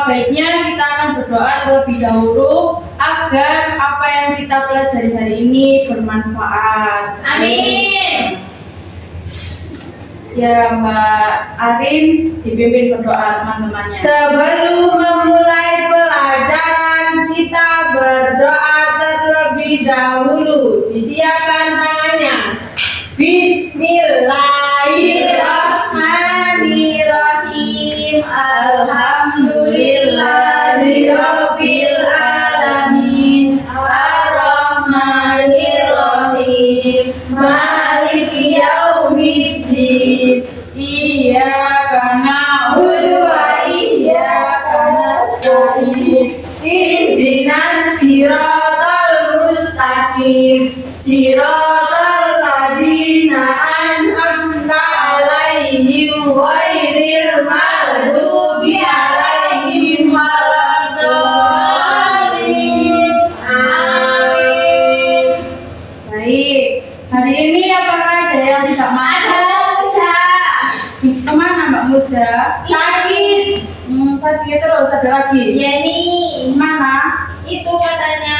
baiknya kita akan berdoa terlebih dahulu agar apa yang kita pelajari hari ini bermanfaat. Amin. Ya, Mbak Arin dipimpin berdoa teman-temannya. Sebelum memulai pelajaran, kita berdoa terlebih dahulu. Disiapkan tangannya. Bismillahirrahmanirrahim. Alhamdulillahirabbil alamin. Ar-Rahmanirrahim. Maliki yaumiddin. Iyyaka na'budu wa iyyaka nasta'in. Ihdinas siratal mustaqim. Siratal ladzina an'amta 'alaihim ghairil maghdubi 'alaihim waladdallin. Amin. Baik, hari ini apakah ada yang tidak masuk? Kemana Mbak Muja? Sakit. Tadi terus ada lagi. Yeni, Mana? itu katanya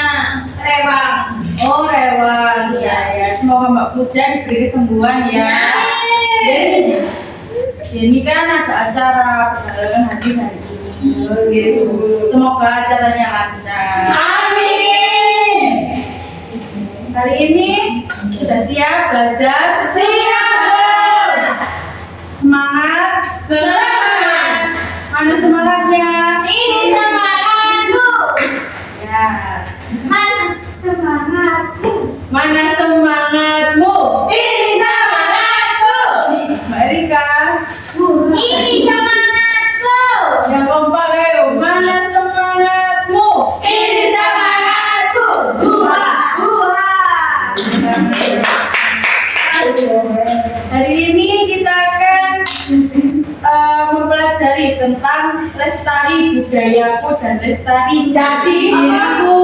rewang. Oh, Rewan. Ya. Semoga Mbak Muja diberi kesembuhan ya. Jadinya. Ini kan ada acara perdagangan hati hari ini. Oh, gitu. Semoga acaranya lancar. Amin. Hari ini sudah siap belajar? Siap. Semangat? Semangat. Mana semangatnya? Ini semangatku. Ya. Mana semangatku? Mana semangatmu? Ini semangatku. Mbak Erika. Ini semangatku. Yang kompak ayo. Mana semangatmu? Ini semangatku. Dua. Hari ini kita akan mempelajari tentang lestari budayaku dan lestari Jati diriku.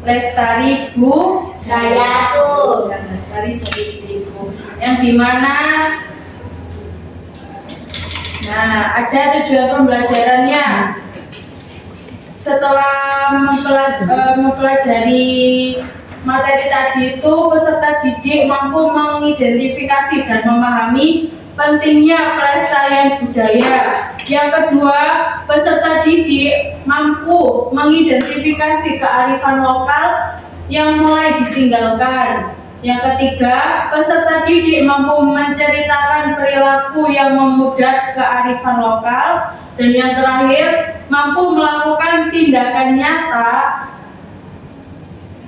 Lestari Budayaku. dan lestari jati diriku. Yang dimana ada tujuan pembelajarannya. Setelah mempelajari materi tadi itu, peserta didik mampu mengidentifikasi dan memahami pentingnya pelestarian budaya. Yang kedua, peserta didik mampu mengidentifikasi kearifan lokal yang mulai ditinggalkan. Yang ketiga, peserta didik mampu menceritakan perilaku yang memudat kearifan lokal. Dan yang terakhir, mampu melakukan tindakan nyata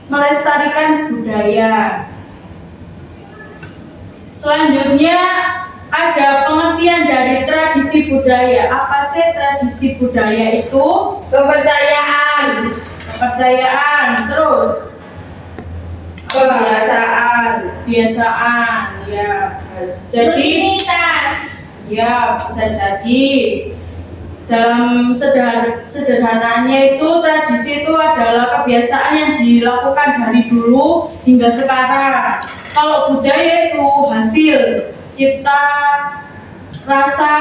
melestarikan budaya. Selanjutnya ada pengertian dari tradisi budaya. Apa sih tradisi budaya itu? Kepercayaan. Kepercayaan, terus Kebiasaan. ya. Jadi Rutinitas. ya bisa jadi dalam sederhananya itu tradisi itu adalah kebiasaan yang dilakukan dari dulu hingga sekarang. Kalau budaya itu hasil cipta rasa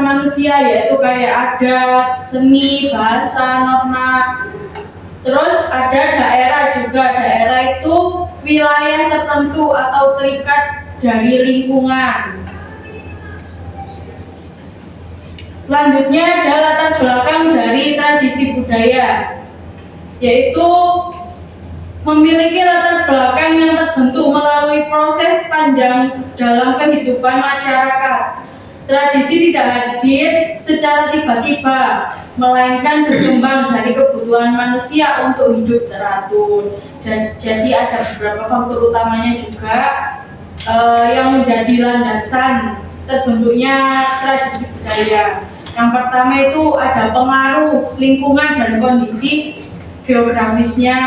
manusia, yaitu kayak adat, seni, bahasa, norma. Terus ada daerah juga. Daerah itu wilayah tertentu atau terikat dari lingkungan. Selanjutnya ada latar belakang dari tradisi budaya, yaitu memiliki latar belakang yang terbentuk melalui proses panjang dalam kehidupan masyarakat. Tradisi tidak hadir secara tiba-tiba, melainkan berkembang dari kebutuhan manusia untuk hidup teratur. Dan jadi ada beberapa faktor utamanya juga yang menjadi landasan terbentuknya tradisi budaya. Yang pertama itu ada pengaruh lingkungan dan kondisi geografisnya.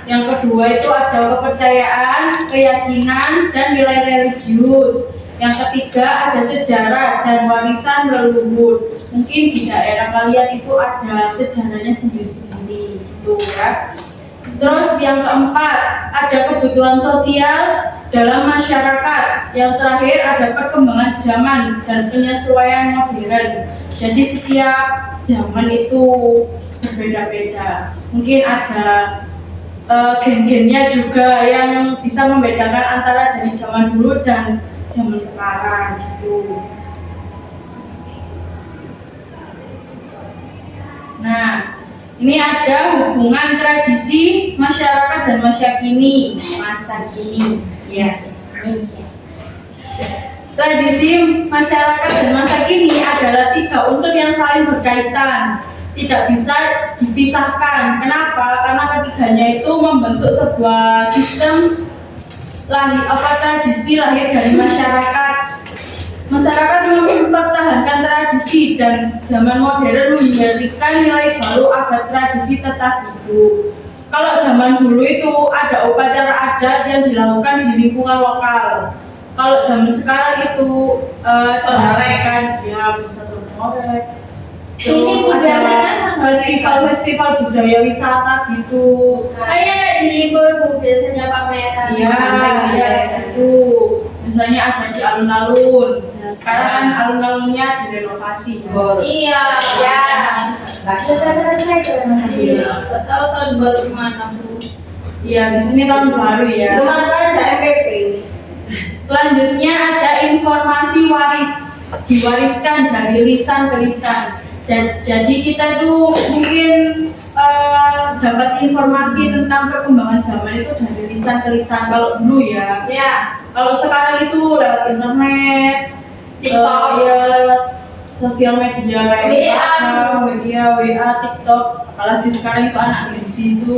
Yang kedua itu ada kepercayaan, keyakinan, dan nilai religius. Yang ketiga ada sejarah dan warisan leluhur. Mungkin di daerah kalian itu ada sejarahnya sendiri-sendiri gitu ya. Terus yang keempat, ada kebutuhan sosial dalam masyarakat. Yang terakhir ada perkembangan zaman dan penyesuaian modern. Jadi setiap zaman itu berbeda-beda. Mungkin ada gen-gennya juga yang bisa membedakan antara dari zaman dulu dan zaman sekarang gitu. Nah, ini ada hubungan tradisi masyarakat dan masa kini. Ya. Tradisi masyarakat dan masa kini adalah 3 unsur yang saling berkaitan, tidak bisa dipisahkan. Kenapa? Karena ketiganya itu membentuk sebuah sistem tradisi lahir dari masyarakat. Masyarakat mempertahankan tradisi dan zaman modern memberikan nilai baru agar tradisi tetap hidup. Kalau zaman dulu itu ada upacara adat yang dilakukan di lingkungan lokal. Kalau zaman sekarang itu kan ya bisa sodorek. Ini Terus ada budayanya festival budaya wisata gitu. Kayak di ibu biasanya pameran. Iya gitu. Misalnya ada di alun-alun. Nah, sekarang kan alun-alunnya direnovasi. Iya. Ya. Selesai Iya. Gak tahu tahun baru gimana Bu. Iya, di sini tahun baru ya. Cuma aja MPP. Selanjutnya ada informasi waris, diwariskan dari lisan ke lisan. Dan jadi kita tuh mungkin dapat informasi tentang perkembangan zaman itu dari lisan ke lisan kalau dulu ya. Ya. Kalau sekarang itu lewat internet, TikTok. ya lewat sosial media kayak WA. Instagram, media, WA, TikTok. Apalagi sekarang itu anak Gen Z itu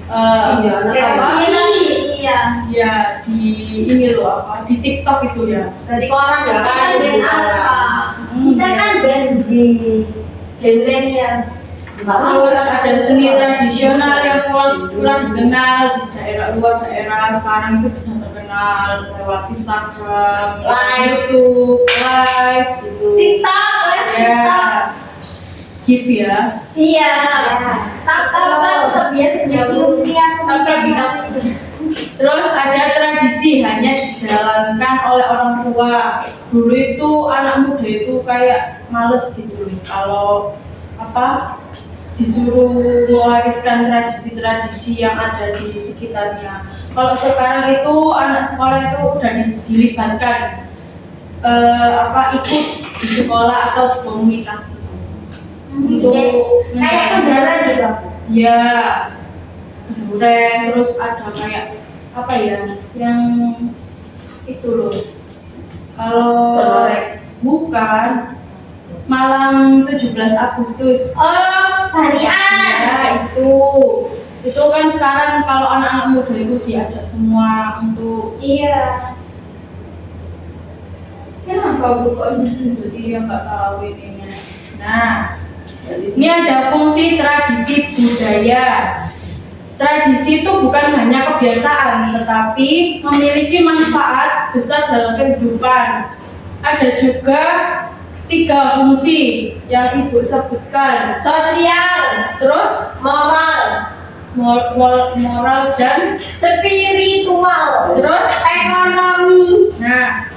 Iya, anak apa? Iya. Ya di ini loh apa di TikTok itu ya. Berarti orang nggak Kita kan? dan apa? Kita Iya. kan Gen Z, milenial. Terus ada seni tradisional yang kurang dikenal di daerah luar daerah, sekarang itu bisa terkenal lewat Instagram, Live. YouTube, live gitu. TikTok, Ya, give ya. Iya. Tap biar Zoom yang Terus ada tradisi hanya dijalankan oleh orang tua. Dulu itu anak muda itu kayak males gitu kalau disuruh mewariskan tradisi-tradisi yang ada di sekitarnya. Kalau sekarang itu anak sekolah itu udah dilibatkan ikut di sekolah atau di komunitas itu. Untuk kayak kendaraan juga. ya duren, terus ada kayak apa ya yang itu loh kalau Sodorek. bukan malam 17 Agustus Oh, harian. ya itu kan sekarang kalau anak-anak muda itu diajak semua untuk Iya. Kenapa bukan? iya nggak tahu ininya. Nah, ini ada fungsi tradisi budaya. Tradisi itu bukan hanya kebiasaan, tetapi memiliki manfaat besar dalam kehidupan. Ada juga 3 fungsi yang Ibu sebutkan. Sosial, Terus moral, moral dan spiritual, terus ekonomi, nah,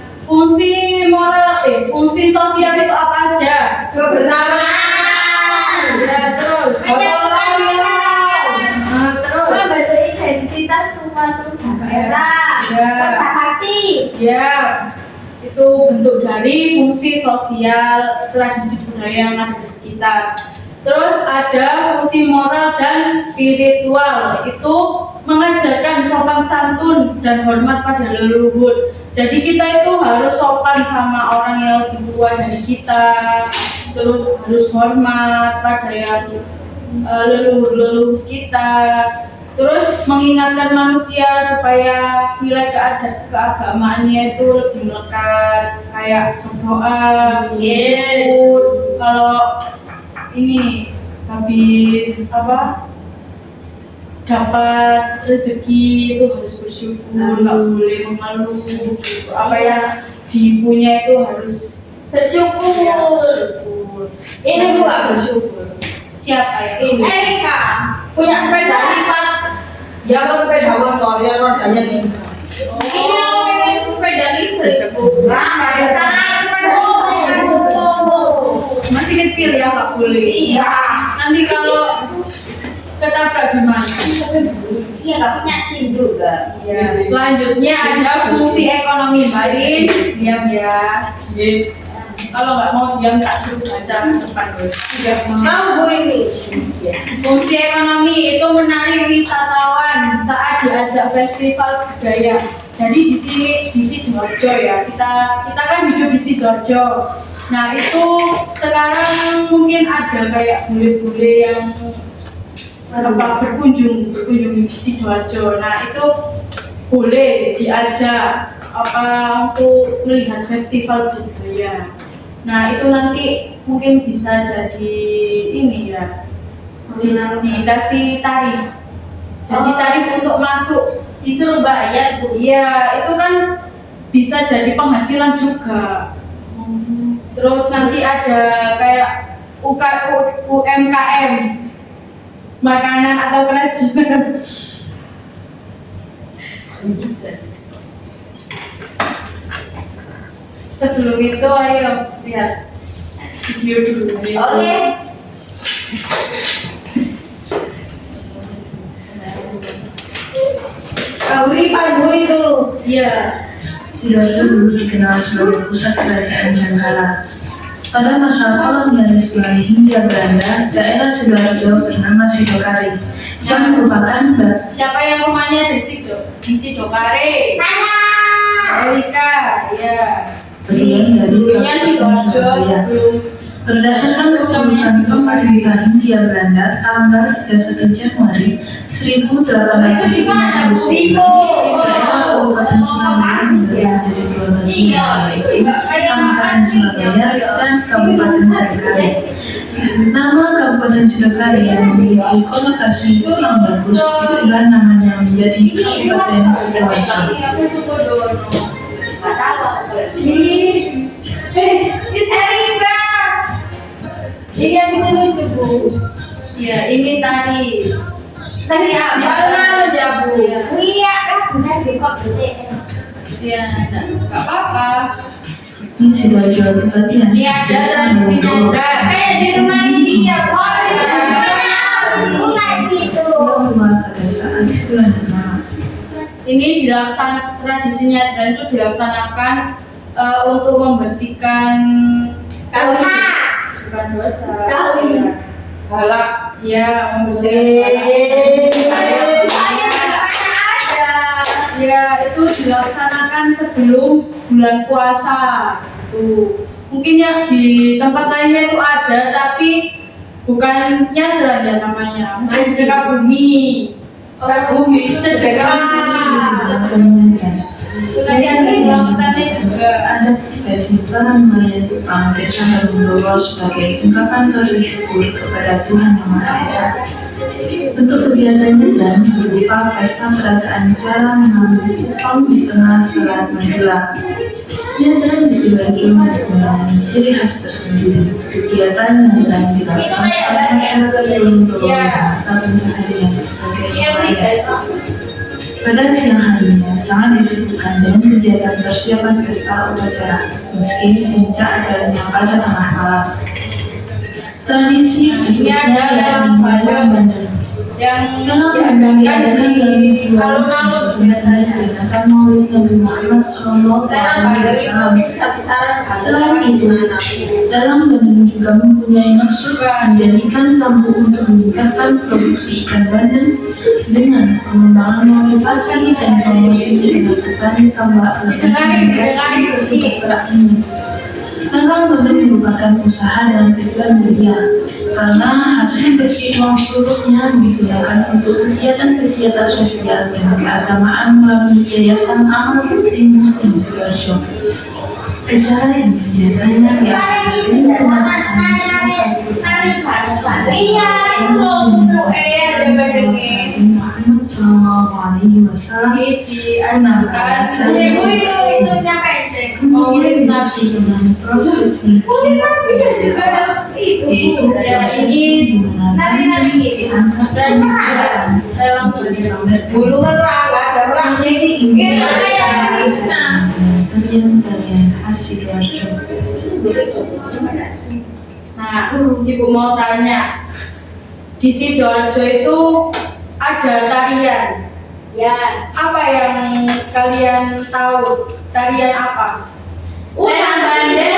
fungsi sosial itu apa aja? kebersamaan, Ya, terus nah, terus Membantu identitas suatu daerah. Ya. Rasa hati. ya itu bentuk dari fungsi sosial tradisi budaya yang ada di sekitar. Terus ada fungsi moral dan spiritual, itu mengajarkan sopan santun dan hormat pada leluhur. Jadi kita itu harus sopan sama orang yang lebih tua dari kita, terus harus hormat pada yang leluhur-leluhur kita. Terus mengingatkan manusia supaya nilai keagamaannya itu lebih melekat, kayak berdoa, bersyukur. Kalau ini habis dapat rezeki itu harus bersyukur, nggak boleh mengeluh. Gitu. Apa yang dipunya itu harus Bersyukur. bersyukur. Ini gua bersyukur. Siapa ya? Ini Erika. punya sepeda lipat Ya kalau sepeda motor yang rodanya 3. Ini aku pengen sepeda listrik. Masih kecil ya nggak boleh. Iya. Nanti kalau ketabrak gimana? Iya, nggak punya SIM juga. Ya, selanjutnya ada fungsi ekonomi marin. Diam ya. Jadi, kalau nggak mau diam tak suruh baca ke depan dulu. Tidak mau. Mau Bu ini. Fungsi ekonomi itu menarik wisatawan saat diajak festival budaya. Jadi di Sidoarjo ya. Kita kan hidup di Sidoarjo. Nah itu sekarang mungkin ada kayak bule-bule yang berkunjung di Sidoarjo. Nah itu boleh diajak untuk melihat festival budaya. Nah itu nanti mungkin bisa jadi ini ya, dikasih tarif. Jadi tarif untuk masuk Disuruh bayar, Bu. iya itu kan bisa jadi penghasilan juga. Terus nanti ada kayak UMKM, makanan atau kerajinan. Sebelum itu ayo lihat video dulu. Oke. Kawi Pak Bu itu. Iya. Sidoarjo dulu dikenal sebagai pusat kerajaan Janggala. Pada masa kolonialis Hindia Belanda, daerah Sidoarjo bernama Sidokare yang merupakan Siapa yang rumahnya di Sidokare? Saya. Erika, ya. bagian dari Punya Sidoarjo Surabaya. sebelum Berdasarkan keputusan pemerintah Hindia Belanda tanggal 31 Januari 1859, daerah Kabupaten Surabaya menjadi dua bagian, yaitu Kabupaten Surabaya dan Kabupaten Sidokare. Nama Kabupaten Sidokare yang memiliki konotasi kurang bagus, itulah namanya menjadi Kabupaten Sidoarjo. Iya kita lucu Bu. ya ini tadi. Tadi apa ya Bu? Iya, kan benar sih kok BTS. Ya, nggak apa-apa. Ini Sidoarjo tadi yang Ini ada tradisi nyadar. Di rumah ini ya, oh di bukan situ. rumah pada saat bulan Maret. Ini tradisi nyadar itu dilaksanakan untuk membersihkan Dosa. bukan dosa. Kali. Galak, ya membersihkan. Ya itu dilaksanakan sebelum bulan puasa. Tuh. Mungkin yang di tempat lainnya itu ada, tapi bukan nyadran ya namanya. Sedekah bumi. Sedekah bumi, sedekah. Kemudian keselamatannya juga Ada 3 juta mayat Jepang desa Harundowo sebagai ungkapan rasa syukur kepada Tuhan Yang Maha Esa. Bentuk kegiatannya dan berupa pesta peragaan cara mengambil upah di tengah salat menjelang. Nyadran di Sidoarjo mempunyai ciri khas tersendiri. Kegiatan nyadran dilakukan oleh masyarakat Harundowo atau pencaharian sebagai nelayan. Pada siang harinya sangat disibukkan dengan kegiatan persiapan pesta upacara, meski puncak acaranya pada tengah malam. Tradisi berikutnya yang bandeng. yang Dalam bandeng diadakan di alun-alun biasanya. digunakan Maulid Nabi Muhammad Sallallahu Alaihi Wasallam. Selain itu, dalam bandeng juga mempunyai maksud menjadikan tamu untuk meningkatkan produksi ikan bandeng dengan pengembangan motivasi dan promosi dilakukan tambah ini. Tanggal bandeng merupakan usaha dengan tujuan mulia karena hasil bersih uang seluruhnya digunakan untuk kegiatan-kegiatan sosial dan keagamaan melalui Yayasan Amal Putri Muslim Sidoarjo. Acara ini biasanya diadakan di lingkungan Iya, itu loh, ada gedengnya. Muhammad Sallallahu Alaihi Wasallam dianjurkan Ibu itu nyampein deh. orientasi dengan proses Mungkin nanti ya juga ada itu. yaitu ya ini Nanti dan dalam Dulu kan nggak ada orang sih. Kita kayak Krisna. tarian-tarian khas Sidoarjo. Nah, ibu mau tanya, di Sidoarjo itu ada tarian. Ya. Apa yang kalian tahu? Tarian apa? Lelang Bandeng.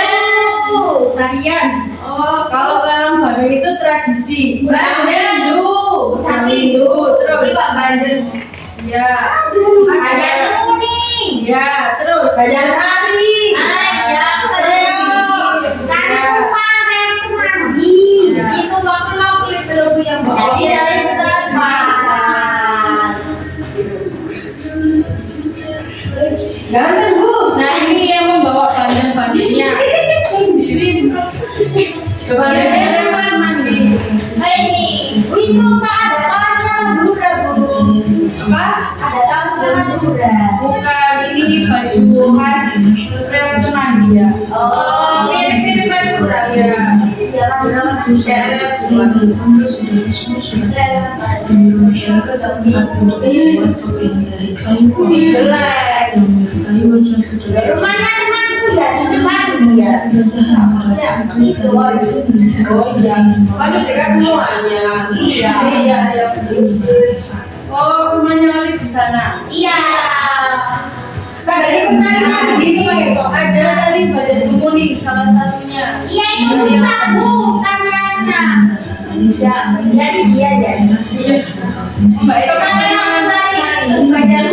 Tarian. Oh, kalau lelang Bandeng itu tradisi. Bandeng. Hindu, terus Iwak Bandeng. ya, Ada kuning. ya, terus Banyak sari. Ya, Tari kupareng semanggi. Ya. Itu waktu itu yang bawa. Iya, itu tadi. Ganteng Bu. Nah, ini yang membawa bandeng-bandengnya sendiri. Bandengnya mandi. Ini, itu tak ada kaosnya Madura, Bu. Apa? Ada kaosnya Madura. Bukan, ini baju khas Rem Semandia. Oh, mirip-mirip Madura. Ya. Iya, Madura. Rumahnya temanku ya, di Cemandi ya. Itu, Oh iya. Kan dekat semuanya. Iya. Iya. Oh, rumahnya Alif di sana. Iya. Kagak ikut nari gini gitu. Ada tadi badan kuning salah satunya. Iya, itu susah, Bu, tariannya. Ya, jadi dia jadi. Mbak itu Kemarin aku tari badan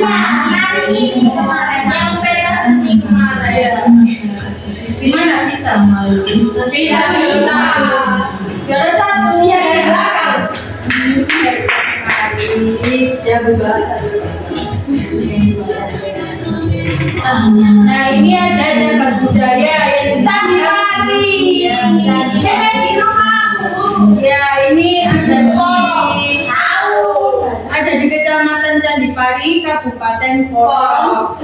nari ini kemarin yang pegang seni kemarin. di mana bisa? Bisa. Juara satu. Iya di belakang. Ya berbahasa. Nah, ini ada jabat budaya yang Candi Pari. Jadi di rumahku. ya ini ada di Tahu. ada di Kecamatan Candipari, Kabupaten Porong,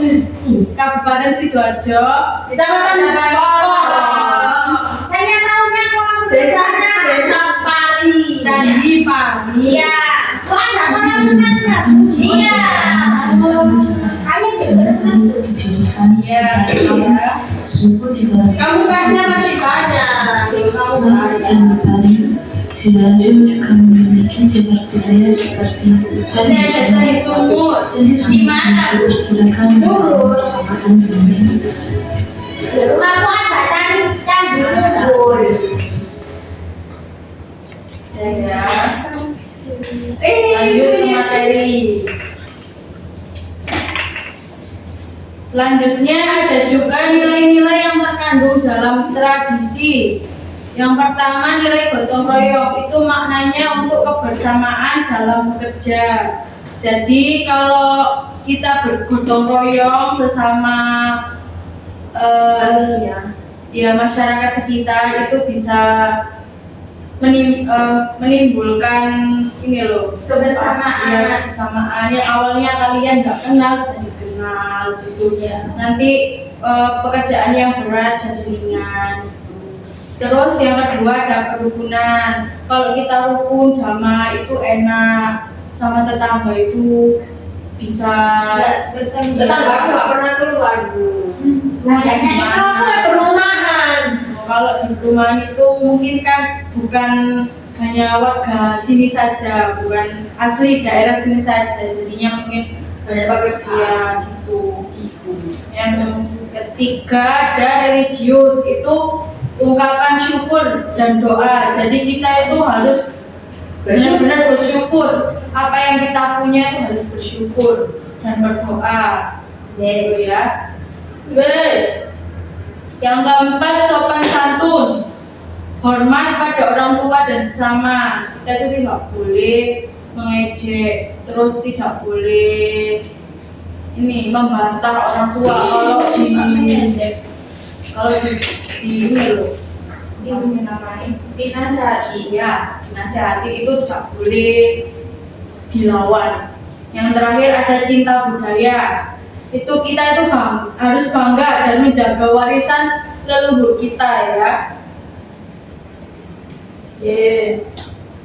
Kabupaten Sidoarjo. Kita makan Porong. Saya tahunya kolam Desanya Desa Pari. Candipari. Iya. Kok ada kolam renang? Iya. Kayak biasa renang. Ya, ya. Kamu kasihnya masih banyak. Kamu Sidoarjo juga memiliki jabat budaya seperti Ada seni sumur. Di mana? digunakan Sumur. persamaan dunia. Di rumahku ada candi bubur. Ya. Lanjut ke materi. Selanjutnya ada juga nilai-nilai yang terkandung dalam tradisi. Yang pertama, nilai gotong royong itu maknanya untuk kebersamaan dalam bekerja. Jadi kalau kita bergotong royong sesama ya masyarakat sekitar itu bisa menimbulkan ini loh Kebersamaan. ya, kebersamaan yang awalnya kalian nggak kenal jadi kenal gitu ya. Nanti pekerjaan yang berat jadi ringan gitu. Terus yang kedua ada kerukunan. Kalau kita rukun damai itu enak, sama tetangga itu bisa Tetangga aku nggak pernah keluar Bu. rumahnya di mana. Perumahan. Kalau di perumahan itu mungkin kan bukan hanya warga sini saja, bukan asli daerah sini saja, jadinya mungkin Banyak pekerjaan. ya gitu. Yang ketiga ada religius, itu ungkapan syukur dan doa. Jadi kita itu harus benar-benar bersyukur. Apa yang kita punya itu harus bersyukur dan berdoa. Gitu ya. Yang keempat, sopan santun. Hormat pada orang tua dan sesama. Kita itu tidak boleh mengejek, terus tidak boleh ini membantah orang tua kalau di ini loh, Masih namanya dinasihati. ya, dinasihati itu tak boleh dilawan. Yang terakhir ada cinta budaya. Itu kita itu harus bangga dan menjaga warisan leluhur kita ya.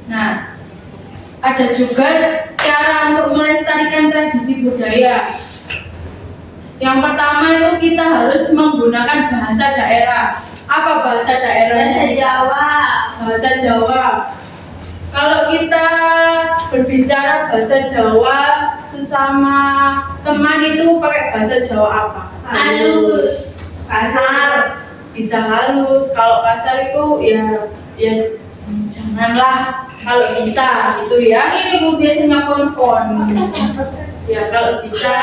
Nah, ada juga cara untuk melestarikan tradisi budaya. Yang pertama itu kita harus menggunakan bahasa daerah. Apa bahasa daerah? Bahasa Jawa. Bahasa Jawa. Kalau kita berbicara bahasa Jawa sesama teman itu pakai bahasa Jawa apa? Halus. Kasar. Bisa halus. Kalau kasar itu ya janganlah. Kalau bisa gitu ya. Ini Bu biasanya konfon. Ya kalau bisa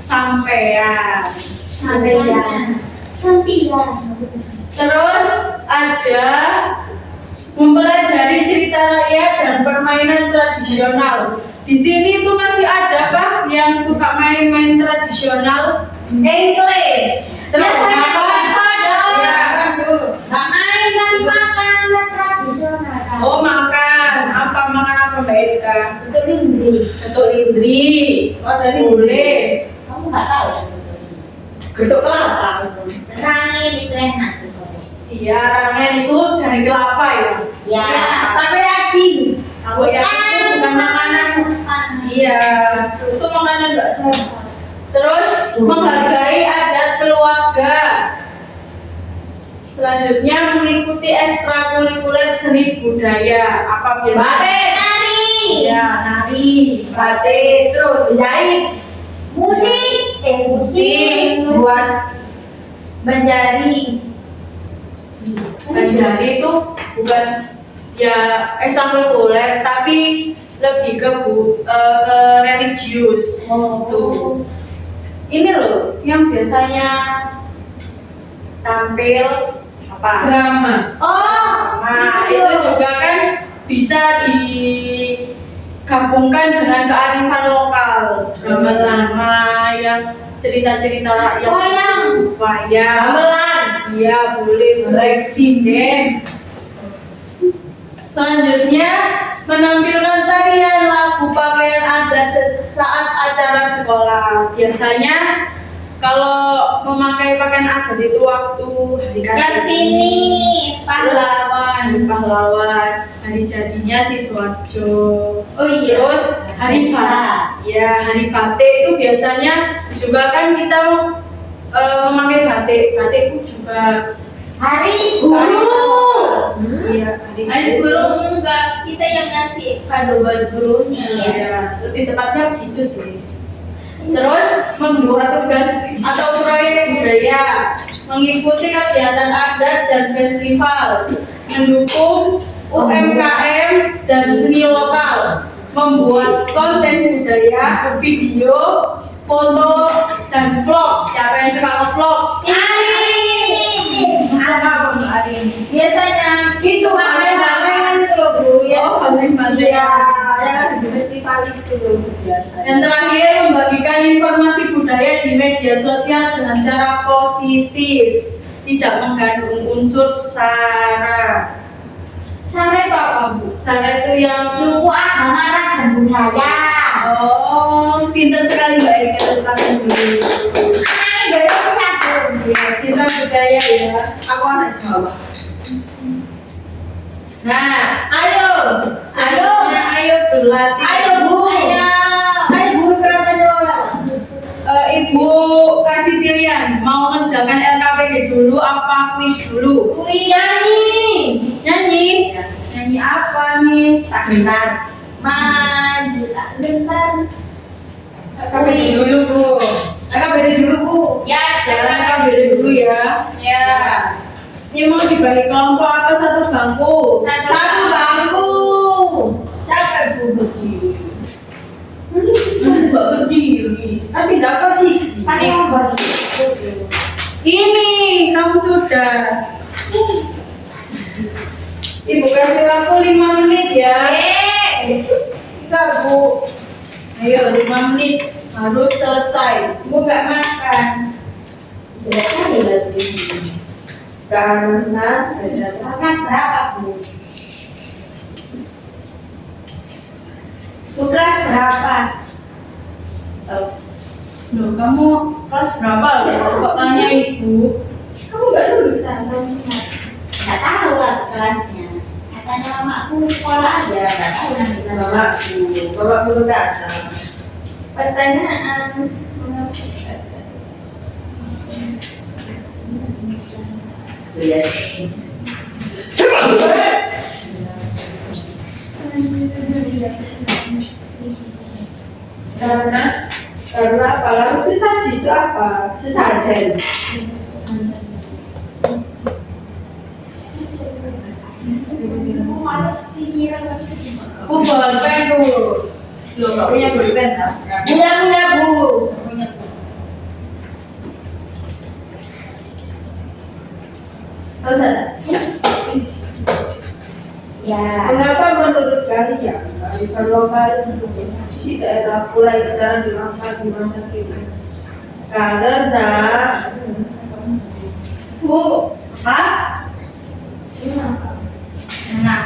sampean. Sampian. Terus ada mempelajari cerita rakyat dan permainan tradisional. Di sini tuh masih adakah yang suka main-main tradisional? Engkle. Terus Biasanya apa? ada. Ya, Nggak main tapi makan tradisional. oh makan. Apa makan apa Mbak Erika? Betul Indri. Getuk lindri. Oh dari boleh. Kamu nggak tahu? Getuk kelapa. Rangin itu enak. Iya, ramen itu dari kelapa ya. Ya. Takoyaki. Takoyaki itu bukan makanan. Iya. Itu makanan nggak sehat. Terus menghargai adat keluarga. Selanjutnya mengikuti ekstrakurikuler seni budaya. Apa biasa? Batik, nari, Ya, nari, batik, terus jahit, musik, musik, buat menjadi. Jadi itu bukan ya ekstrakurikuler tapi lebih ke ke religius. Gitu. Ini loh yang biasanya tampil apa? Drama. Oh, Nah, itu juga kan bisa digabungkan dengan kearifan lokal. Drama-drama yang cerita-cerita rakyat. wayang. Gamelan. Iya, boleh sinden. Selanjutnya menampilkan tarian, lagu, pakaian adat saat acara sekolah. Biasanya kalau memakai pakaian adat itu waktu hari Kartini, pahlawan. hari jadinya Sidoarjo. Oh iya. Terus hari Bisa. hari batik itu biasanya juga kan kita memakai batik. Batik itu juga Hari guru. Iya, Hari guru enggak, kita yang ngasih kado buat gurunya. Iya, lebih tepatnya begitu sih. Terus membuat tugas atau proyek budaya, mengikuti kegiatan adat dan festival, mendukung UMKM dan seni lokal, membuat konten budaya, video, foto, dan vlog. Siapa yang suka nge-vlog? Apa Mbak Arin? Biasanya Itu banteng-bantengan itu loh Bu ya. Oh, banteng-banteng. Iya, yang ada di festival itu loh biasanya. Yang terakhir, membagikan informasi budaya di media sosial dengan cara positif, tidak mengandung unsur sara. Sare apa Bu? Sara itu yang Suku, agama, ras, dan budaya. oh, pintar sekali Mbak Erika tentang budaya. Dari satu. Ya, cinta budaya ya. Aku anak Jawa. Nah, ayo berlatih. Ayo Bu. Ayo guru katanya orang. Ibu kasih pilihan mau ngerjakan LKPD dulu apa kuis dulu? Kuis. Nyanyi apa nih? Tak gentar. Maju tak gentar. LKPD dulu Bu. LKPD dulu Bu. Ya, Jangan LKPD dulu ya. Ya. Ini mau dibagi kelompok apa satu bangku? Satu bangku. Capek Bu berdiri. Mbak berdiri. Tapi tidak posisi. Kan yang buat Ini kamu sudah. Ibu kasih waktu 5 menit ya. Enggak Bu. Ayo 5 menit harus selesai. Bu gak makan. Karena Kelas berapa, Bu? Bu, kelas berapa? Loh, kamu kelas berapa loh? Kok tanya ibu? Kamu nggak lulus kan? Nggak tahu lah kelasnya. Katanya mamaku sekolah aja, nggak tahu nanti kelas. bapak guru datang. Pertanyaan. Iya. Karena apa? Lalu sesaji itu apa? Sesajen. Bu, bolpen, Bu. Loh, nggak punya pulpen tak? Punya, Bu. Tahu tak? Ya. Mengapa menurut kalian kearifan lokal tersebut di daerah mulai jarang dilakukan di masa kini? Karena Bu. Hah? Nah,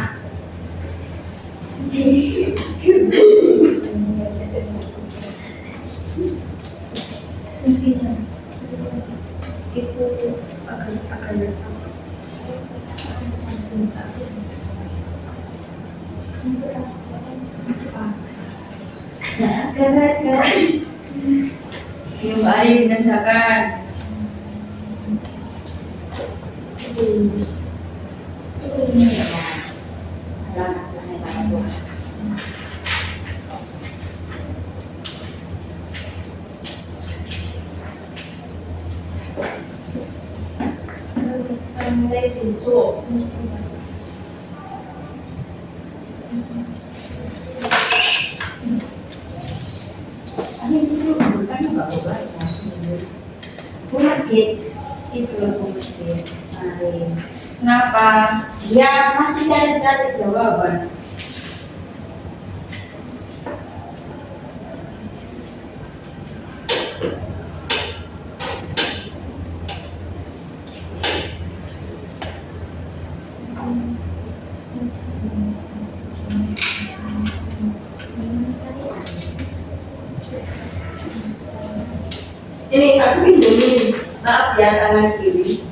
itu akan Mbak Ari mengerjakan. Mulai besok. Masjid itu masjid kemarin. Kenapa? Dia masih cari-cari jawaban. ini aku pinjemin, maaf ya tangan kiri.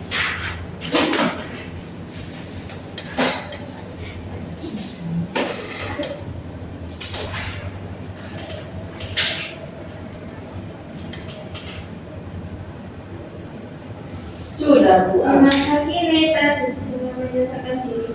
Sudah Bu. Masa kini tradisi menyatakan diri.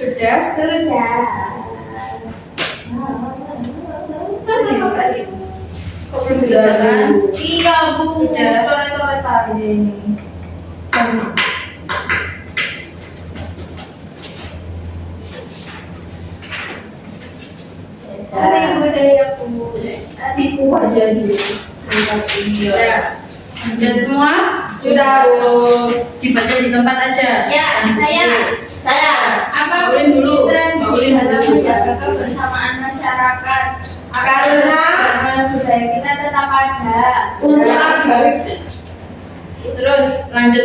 Sudah? Sudah. Kok belum dijalan? Iya, Bu. Sudah. Toilet tadi ini. Hari budaya pemuda. Iku aja dulu. Ya. Sudah semua? Sudah Bu. Dibaca di tempat aja. Ya, saya apa Maulin dulu. Maulin dalam menjaga kebersamaan masyarakat Karena budaya kita tetap ada untuk agar Terus Lanjut.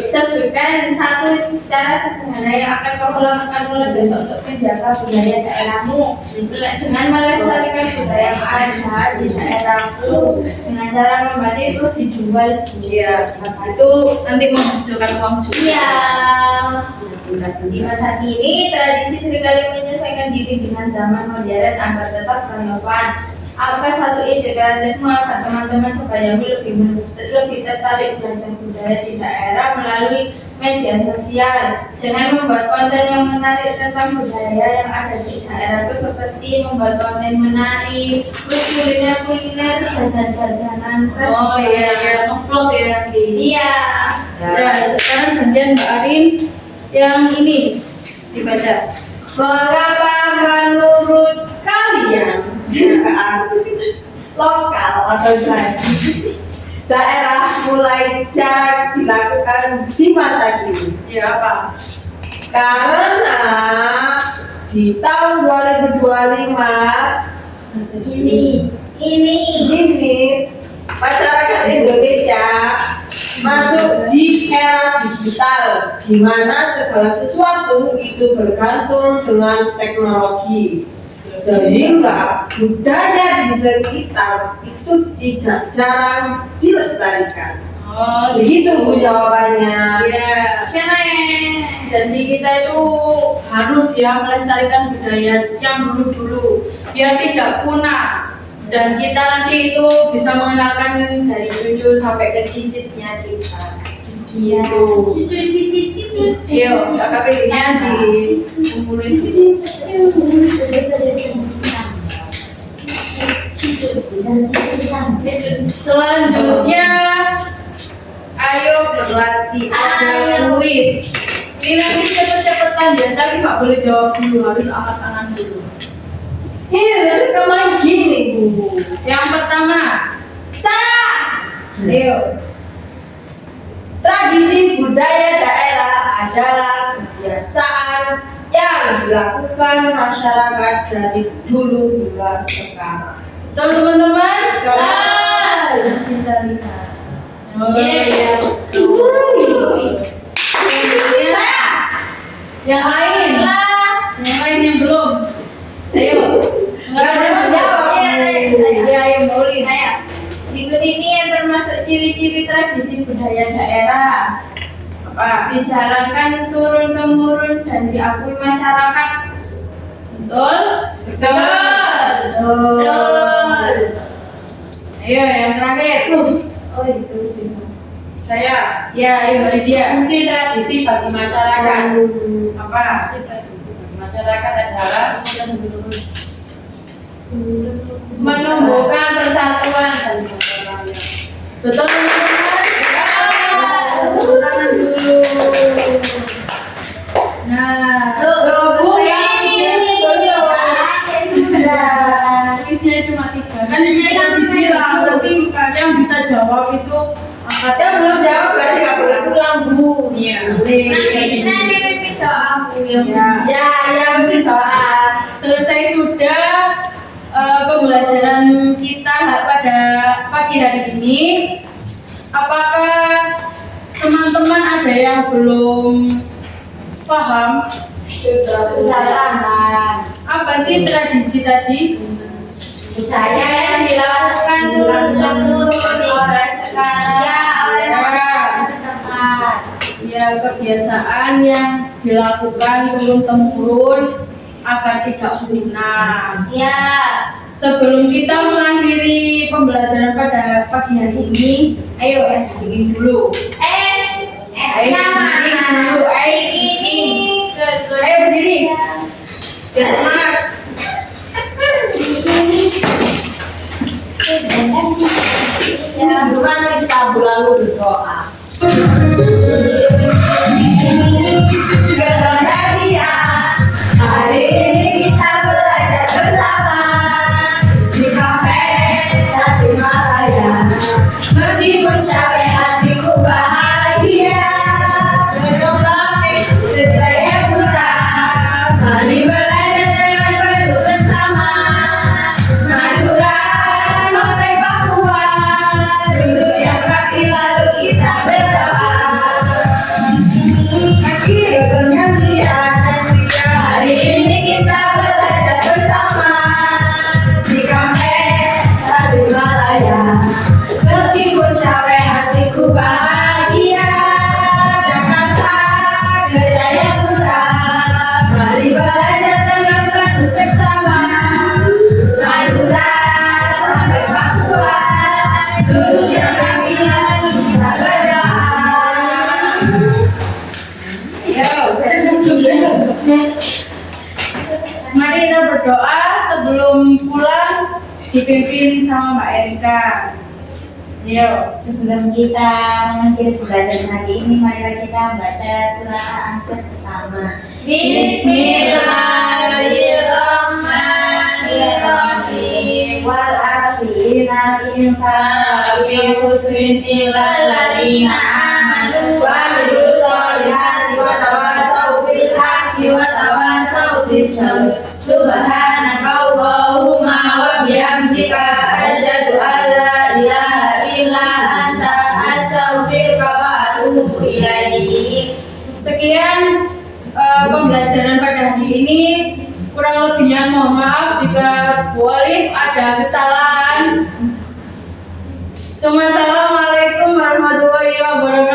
Sebutkan satu cara sederhana yang akan kau lakukan mulai besok untuk menjaga budaya daerahmu dengan melestarikan budaya yang ada di daerahmu dengan cara membatik terus dijual. Iya, itu nanti menghasilkan uang juga. Iya. Di masa kini, tradisi seringkali menyesuaikan diri dengan zaman modern agar tetap relevan. Apa satu ide kreatifmu agar teman-teman sebayamu lebih tertarik belajar budaya di daerah melalui media sosial dengan membuat konten yang menarik tentang budaya yang ada di daerah itu seperti membuat konten menarik, kuliner, jajan-jajanan. Oh iya, ngevlog ya nanti. Iya. Ya, sekarang gantian Mbak Arin yang ini dibaca. Mengapa menurut kalian lokal atau daerah mulai jarang dilakukan di masa kini? Ya apa? Karena di tahun 2025 ini masyarakat Indonesia masuk di era digital, di mana segala sesuatu itu bergantung dengan teknologi, sehingga budaya di sekitar itu tidak jarang dilestarikan. Oh, Begitu Bu jawabannya. Iya. Keren. Jadi kita itu harus ya melestarikan budaya yang dulu-dulu biar tidak punah, dan kita nanti itu bisa mengenalkan dari cucu sampai ke cicitnya kita. Gitu. Yuk, KPI-nya dikumpulin. Selanjutnya, ayo berlatih. Ada kuis. Ini nanti cepet-cepetan ya, tapi nggak boleh jawab dulu, harus angkat tangan dulu. Ini suka main gini Bu. Yang pertama, Saya. ayo. Tradisi budaya daerah adalah kebiasaan yang dilakukan masyarakat dari dulu hingga sekarang. Betul teman-teman? Betul. Kita lihat. Oh, Yeay. iya. Selanjutnya, yang lain yang belum. Ayo. Jawab. Ya, ayo Maulin. Ayo. Berikut ini yang termasuk ciri-ciri tradisi budaya daerah. Apa? Dijalankan turun-temurun dan diakui masyarakat. Betul? Betul. Ayo yang terakhir. Oh itu juga. Saya. Ya, ayo Lydia. Fungsi tradisi bagi masyarakat. Apa? Tradisi bagi masyarakat adalah menumbuhkan persatuan dan kebersamaan. Betul teman-teman? Tepuk tangan dulu. Nah, Bu, kuisnya cuma 3. Kan ini kita dibilang nanti yang bisa jawab itu angkat. Yang belum jawab berarti nggak boleh pulang Bu. Iya. Boleh. Nanti pipi doa Bu ya. Ya. Ya mesti doa. Selesai sudah pembelajaran kita pada pagi hari ini. Apakah teman-teman ada yang belum paham? Sudah. Apa sih tradisi tadi? Budaya yang dilakukan turun-temurun oleh setempat. Ya, kebiasaan yang dilakukan turun-temurun agar tidak punah. Ya. Sebelum kita mengakhiri pembelajaran pada pagi hari ini, ayo SBI dulu. Ayo berdiri dulu. Ayo berdiri. Biar semangat. Ya, bukan kita lalu berdoa. Hari ini kita belajar bersama di kafe Tasikmalaya. Meskipun capek hatiku bahagia, mengembangkan budaya kita. Mari belajar dengan penuh bersama. Madura sampai Papua, dulu yang kaki lalu kita Hari ini kita belajar bersama Sikap Tasikmalaya. Meskipun capek hatiku bahagia. Jakarta ke Jayapura, mari belajar dengan penuh seksama. Madura sampai Papua, duduknya kakinya kita berdoa. Mari kita berdoa sebelum pulang, dipimpin sama Mbak Erika. Yo. Sebelum kita mengakhiri pembelajaran hari ini, marilah kita baca surat Al-Ansar bersama. Bismillahirrahmanirrahim. Wal asri innal insana lafi khusrin illa alladziina aamanu wa amilus sholihati wa tawassaw bil haqqi wa tawassaw bis sabr. Subhanakallahumma wa bihamdika asyhadu an la ilaha illa anta astaghfiruka wa atubu ilaik. Sekian pembelajaran pada hari ini. Kurang lebihnya mohon maaf jika Bu Olive ada kesalahan. Assalamualaikum warahmatullahi wabarakatuh.